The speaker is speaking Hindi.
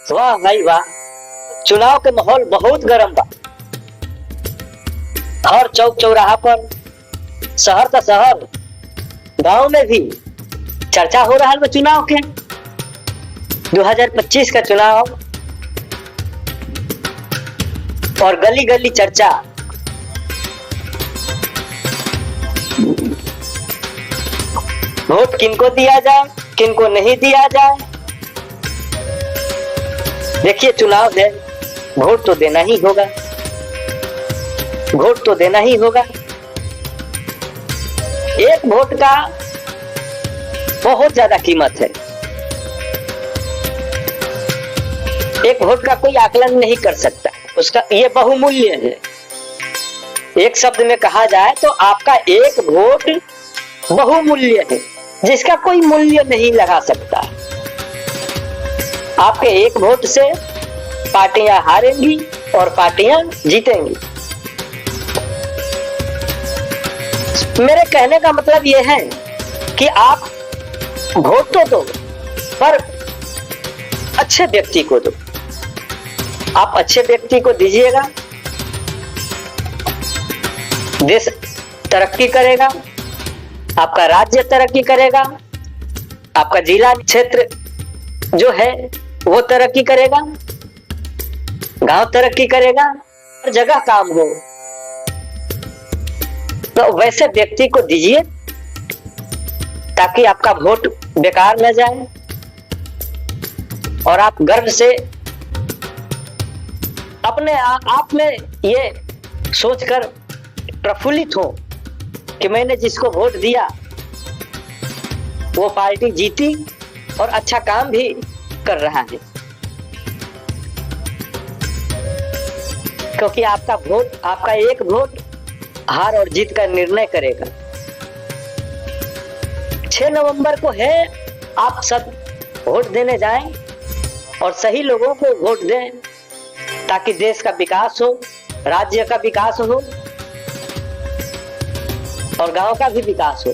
वाह भाई वाह, चुनाव के माहौल बहुत गर्म बा। हर चौक चौराहा पर, शहर का शहर, गांव में भी चर्चा हो रहा है चुनाव के। 2025 का चुनाव और गली गली चर्चा। वोट किनको दिया जाए, किनको नहीं दिया जाए। देखिए, चुनाव है, वोट तो देना ही होगा, वोट तो देना ही होगा। एक वोट का बहुत ज्यादा कीमत है। एक वोट का कोई आकलन नहीं कर सकता, उसका ये बहुमूल्य है। एक शब्द में कहा जाए तो आपका एक वोट बहुमूल्य है, जिसका कोई मूल्य नहीं लगा सकता। आपके एक वोट से पार्टियां हारेंगी और पार्टियां जीतेंगी। मेरे कहने का मतलब यह है कि आप वोट तो दो, पर अच्छे व्यक्ति को दो। आप अच्छे व्यक्ति को दीजिएगा, देश तरक्की करेगा, आपका राज्य तरक्की करेगा, आपका जिला क्षेत्र जो है वो तरक्की करेगा, गांव तरक्की करेगा, हर जगह काम हो। तो वैसे व्यक्ति को दीजिए ताकि आपका वोट बेकार न जाए और आप गर्व से अपने आप में ये सोचकर प्रफुल्लित हो कि मैंने जिसको वोट दिया वो पार्टी जीती और अच्छा काम भी कर रहा है। क्योंकि आपका वोट, आपका एक वोट हार और जीत का निर्णय करेगा। 6 नवंबर को है, आप सब वोट देने जाएं और सही लोगों को वोट दें ताकि देश का विकास हो, राज्य का विकास हो और गांव का भी विकास हो।